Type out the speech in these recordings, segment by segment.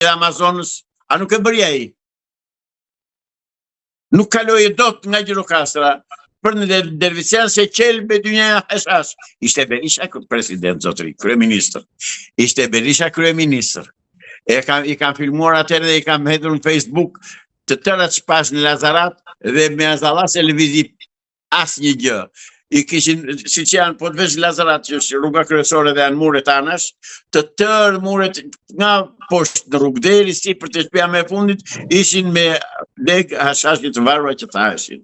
dhe Amazonës, a nuk e bëri ai? Nuk kaloi dot nga Gjirokastra për në Dervisian se qelbe dynja esas. Ishte Berisha president, zotëri, kryeministër. Ishte Berisha kryeministër. I kam filmuar atëherë dhe i kam hedhur në Facebook të tëra që pas në Lazarat dhe me Azalas e lëvizi asnjë gjë. I kishin, si që janë, po të veç Lazarat, që është rruga kryesore dhe janë muret anash, të tërë muret nga poshtë në rrugë deri si për të shtëpia me fundit, ishin me deg hashashit të varura që thaheshin.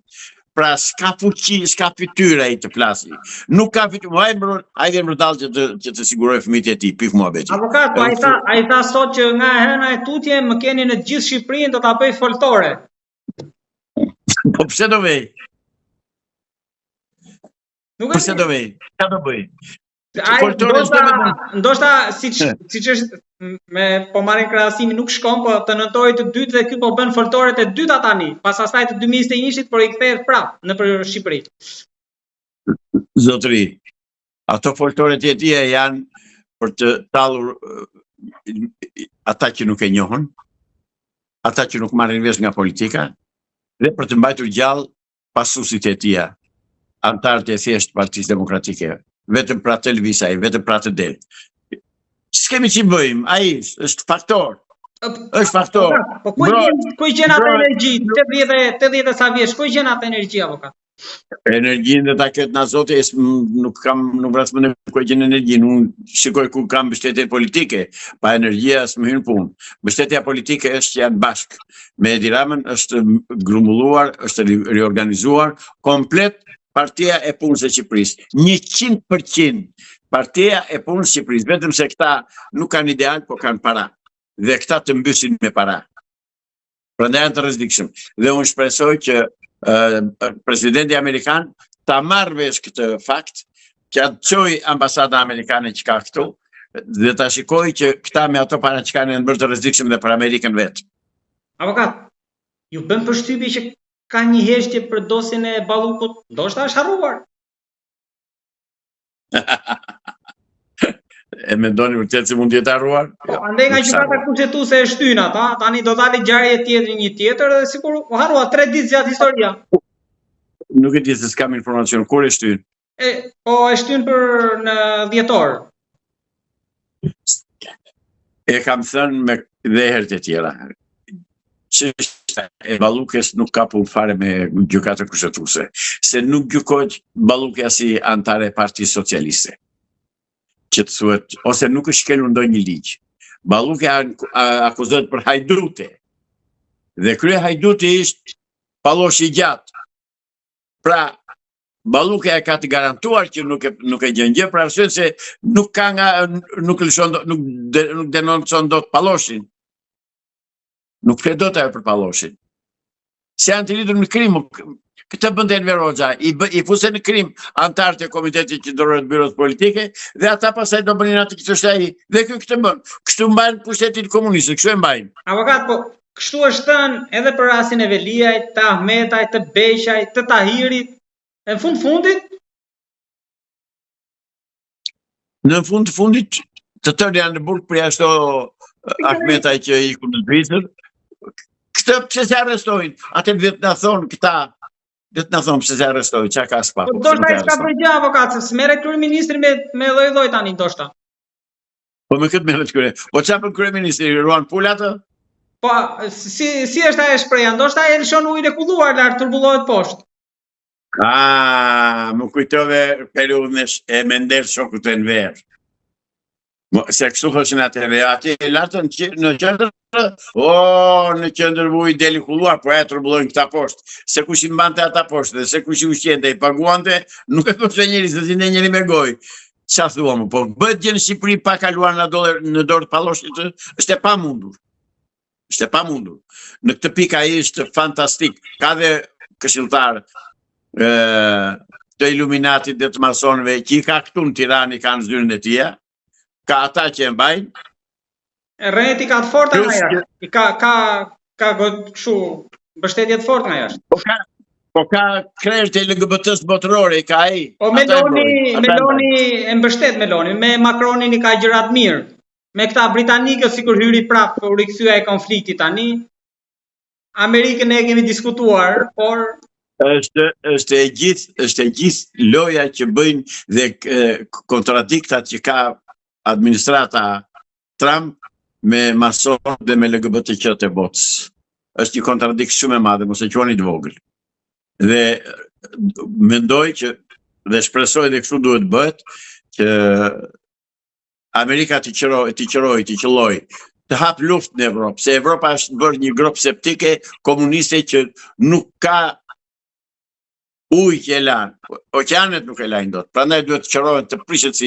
Pra s'ka fuqi, s'ka fytyrë ai të flasi. Nuk ka fytyrë, ai vjen vërtet që të siguroj fëmijët e tij, pik muhabeti. Avokat, po ai tha sot që nga hëna e tutje më keni në gjithë Shqipërinë do ta bëj foltore. Po pse do vej? Pse do vej? Çfarë do bëj? Ndoshta siç është po marrin krahasimin nuk shkon, po të nëntori të dytë dhe ky po bën foltoret e dyta tani, pas asaj të 2021-shit, por i kthehet prapë nëpër Shqipëri. Zotëri, ato foltoret e tija janë për të tallur ata që nuk e njohën, ata që nuk marrin vesh nga politika, dhe për të mbajtur gjallë pasuesit e tija, antarët e thjeshtë Partisë Demokratike. Vetëm pra të lëvisaj, vetëm pra të del. S'kemi që bëjmë, ai është faktor. Është faktor. Po ku i gjen atë energji? 80 sa vjeç, ku i gjen atë energji, avokat? Energjinë dhe ta ketë na zoti, nuk vrasmendem ku e gjen energjinë. Unë shikoj ku kam mbështetje politike, pa energjia s'më hyn punë. Mbështetja politike është që janë bashkë. Me Edi Ramën është grumbulluar, është riorganizuar komplet. Partia e punës e Shqipërisë, 100% Partia e punës e Shqipërisë, vetëm se këta nuk kanë ideal, po kanë para. Dhe këta të mbysin me para. Prandaj janë të rrezikshëm. Dhe unë shpresoj që presidenti amerikan ta marrë vesh këtë fakt, që atë çojë ambasada amerikane që ka këtu, dhe ta shikoj që këta me ato para që kanë janë bërë të rrezikshëm dhe për Amerikën vetë. Avokat, ju bën përshtypje që ka një heshtje për dosjen e Ballukut, ndoshta është harruar. E mendoni vërtet se mund të jetë harruar? Andaj nga gjykata kushtetuese e shtyn ata, tani do dalë ngjarje tjetër një tjetër dhe sikur u harrua 3 ditë gjatë historia. Nuk e di se s'kam informacion, kur e shtyn? Po e shtyn për në dhjetor. E kam thënë me dhe herët e tjera. Çështja e Ballukës nuk ka punë fare me gjykatën kushtetuese, se nuk gjykohet Balluka si antare e Partisë Socialiste. Që të thuhet, ose nuk është shkelur ndonjë ligj. Balluka akuzohet për hajdute. Dhe krye hajduti ishte Palloshi i gjatë. Pra, Balluka e ka të garantuar që nuk e gjen gjë, për arsye se nuk denoncon dot Palloshin. Nuk flet ajo për Palloshin. Se janë të lidhur në krim, këtë bënte Enver Hoxha, i fuse në krim antarët e komitetit që ndërrohet byros politike, dhe ata pastaj do bënin atë që është ai, dhe këtë bën. Kështu mbajnë pushtetin komunist, kështu e mbajnë. Avokat, po kështu është thënë edhe për rastin e Veliajt, të Ahmetajt, të Beqajt, të Tahirit, në fundit? Në fundit, të tërë janë në burg për ashtu Ahmetaj që iku në Zvicër. Këtë pse se arrestojnë? Atë vetë na thonë këta, vetë na thonë pse se arrestojnë, çka ka spa. Po ndoshta ai s'ka bërë gjë, avokat, se merret kryeministri me lloj-lloj tani ndoshta. Po me këtë merret krye. Po çfarë bën kryeministri, ruan pul atë? Po si është ajo shpreha? Ndoshta ai lëshon ujin e kulluar lart, turbullohet poshtë. Më kujtove periudhën e Mender shokut e Enver. Se kështu thoshin atëherë, aty lartën në qendër, në qendër vuj deli kulluar, po e turbullojnë këta poshtë. Se kush i mbante ata poshtë, dhe se kush i ushqente, i paguante, nuk e thoshte njëri, se zinte njëri me gojë. Qa thua më, po bëhet gjë në Shqipëri pa kaluar në dorë të Palloshit, është e pamundur. Është e pamundur. Në këtë pikë ai është fantastik. Ka dhe këshilltar të Iluminatit dhe të masonëve që i ka këtu në Tiranë, i kanë zyrën e tija. Ka ata që e mbajnë. Rreti ka të forta nga jashtë. Ka kështu mbështetje të fortë nga jashtë. Po ka krerë të LGBT-s botërore, ka ai. Po Meloni e mbështet Meloni, me Macronin i ka gjërat mirë. me këta britanikët sikur hyri prap u rikthye e konfliktit tani. Amerikën e kemi diskutuar, por është e gjithë loja që bëjnë dhe kontradiktat që ka administrata Trump me masonët dhe me LGBT-qt e botës. Është një kontradikt shumë e madhe, mos e quani të vogël. Dhe mendoj që dhe shpresoj dhe kështu duhet bëhet që Amerika të qelloj, të hap luftë në Evropë, se Evropa është bërë një grop septike komuniste që nuk ka ujë që e lanë, oqeanet nuk e lajnë dot. Prandaj duhet të qërohen të prishet